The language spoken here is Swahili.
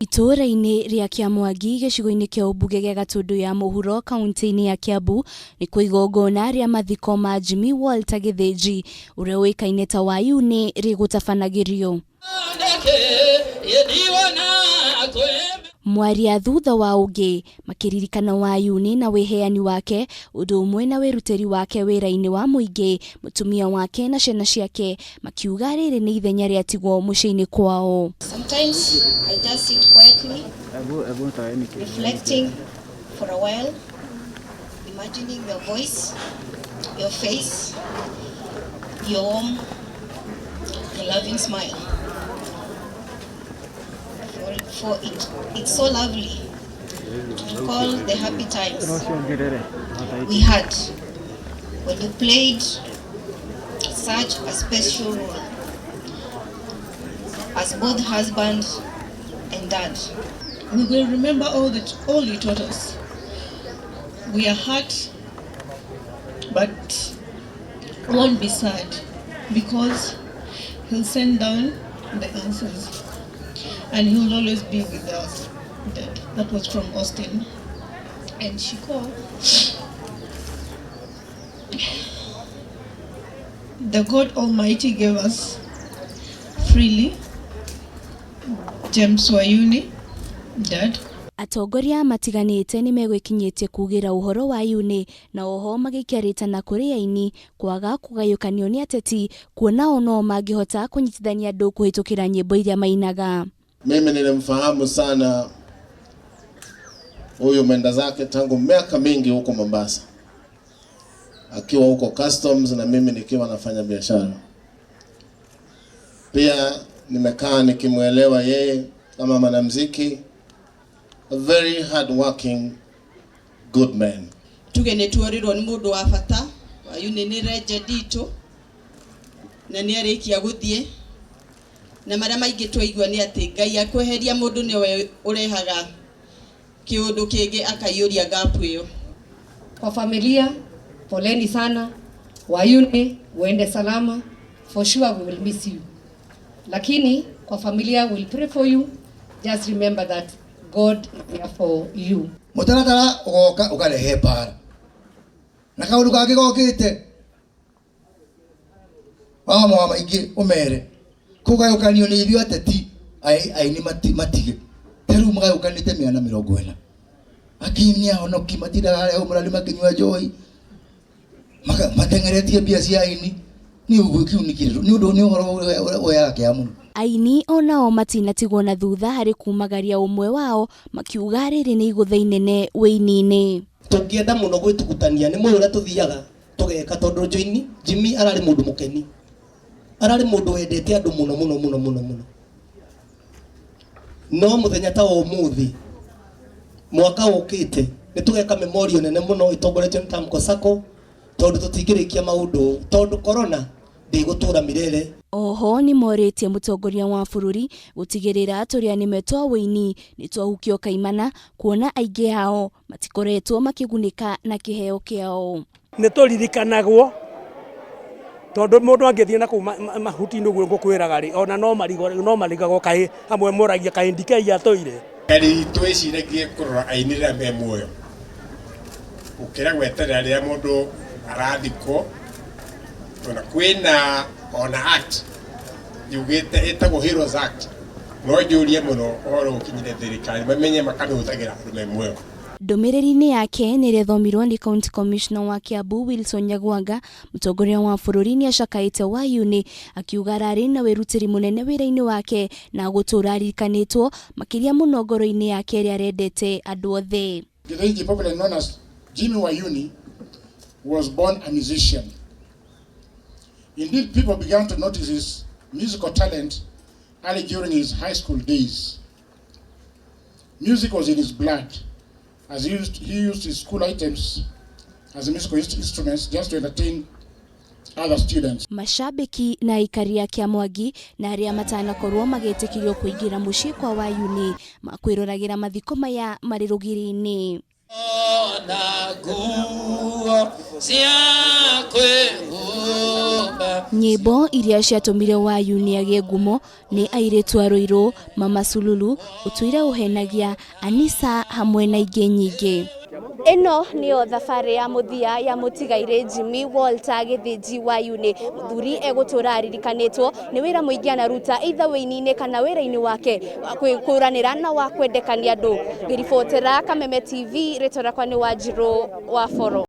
Itũũra-inĩ rĩa Kiamwangi gĩcigo-inĩ kĩa ũmbunge gĩa Gatundu ya mũhuro kaunti-ini ya Kiambu nĩ kuo igongona rĩa mathiko ma Jimmy Walter Githinji ũrĩa ũĩkaine ta Wayuni rĩgũtabanagĩrio. Mwaria thutha wa ũngĩ makiririkana Wayuni na wĩheani wake ũndũ ũmwe na wĩrutĩri wake wĩra-inĩ wa mũingĩ, mũtumia wake na ciana ciake makiuga rĩrĩ nĩ ithenya rĩatigwo mũciĩ-inĩ kwao. Sometimes I just sit quietly, reflecting for a while, imagining your voice, your face, your warm, your loving smile. For it's so lovely to recall the happy times we had when you played such a special role as both husband and dad. We will remember all you taught us. We are hurt, but won't be sad because He'll send down the answers. And He'll always be with us. That was from Austin. And Shiko, the God Almighty gave us freely James Wayuni, Dad. Atongoria matiganite ni megwikinyitie kugira uhoro wa Wayuni na oho magikiaritana kuri aini kwaga kugayukanio ni ateti kuona ono mangihota kunyitithania andu kuhitukira nyimbo iria mainaga. Mimi nilimfahamu sana huyu mwenda zake tangu miaka mingi huko Mombasa, akiwa huko customs na mimi nikiwa nafanya biashara. Pia nimekaa nikimuelewa yeye kama mwanamuziki, a very hard working good man. Tugene tuorirwo ni mundu wa bata. Wayuni ni legend itu na ni arikia guthie na maria maingi twaigua ni ati Ngai akweheria mundu ni we urehaga kiundu kingi akaiyuria gapu iyo. Kwa familia poleni sana. Wayuni uende salama. For sure we will miss you. Lakini kwa familia will pray for you. Just remember that God is there for you. Mutaratara ugoka ukarehe para. Na kaundu kage gokite. Mama maingi umere. Kugayukanio ni ithio ateti aini matige. Teru magayukanite miana 40. Akinia honoki matira hale umrali makinywa joy. Matengeretie bia cia aini. Ni ugwikiunikire. Ni undu ni uhoro oya Kiambu. Aini onao matinatigwo na thutha hari kumagaria umwe wao makiuga riri ni igutha inene wĩini-inĩ. Tungienda muno gwitukutania ni muyo tuthiaga tugeka tondu joini Jimmy arari mundu mukeni, arari mundu wendete andu muno. No muthenya ta umuthi mwaka ukite ni tugeka memorial nene muno itongoretio ni Tamko Sacco tondu tutingirikia maundu tondu corona ndigutura mirere. Oho ni moretie mutongoria wa bururi gutigirira aturia ni metwa wĩini ni twahukio kaimana kuona aingi hao matikoretwo makigunika na kiheo kiao. Ni turirikanagwo tondu mundu angithie na ku mahuti-ini guo ngukwiraga ri ona no marigagwo kai hamwe moragia kai ndike ya toire kari twiciragie kurora aini ria me muoyo ukira gweterera ria mundu arathiko tona kwina ona act yugite etago Heroes Act no jurie muno oro gukinyire thirikari bamenye makanuthagira rume muoyo. Ndumiriri-ini yake ni rethomirwo ni County Commissioner wa Kiambu Wilson Nyagwanga. Mutongoria wa bururi ni acakaite Wayuni akiuga arari na wirutiri munene wira-ini wake na gutura arikanitwo makiria muno ngoro-ini yake ria rendete andu othe. Githinji, popularly known as Jimmy Wayuni, was born a musician. Indeed, people began to notice his musical talent early during his high school days. Music was in his blood, as he used his school items as musical instruments just to entertain other students. Mashabiki na ikari ya Kiamwangi na aria matanakorwo magetikirio kuingira mucii kwa Wayuni makwiruragira mathiko maya mari rugiri-ini. Na guo cia kwengu Nyimbo iria ciatumire Wayuni agie ngumo ni airetu aroiro, Mama Sululu, utuire uhenagia, Anisa hamwe na ingĩ nyingĩ. Eno niyo thabari ya muthia ya mutigaire Jimmy Walter Githinji Wayuni. Muthuri egutura aririkanitwo ni wira muingi anaruta either wĩini-inĩ kana wĩra-inĩ wake kuranira na wa kwendekania andu. Ngiribotera Kameme TV, ritora kwa ni Wanjiru wa Boro.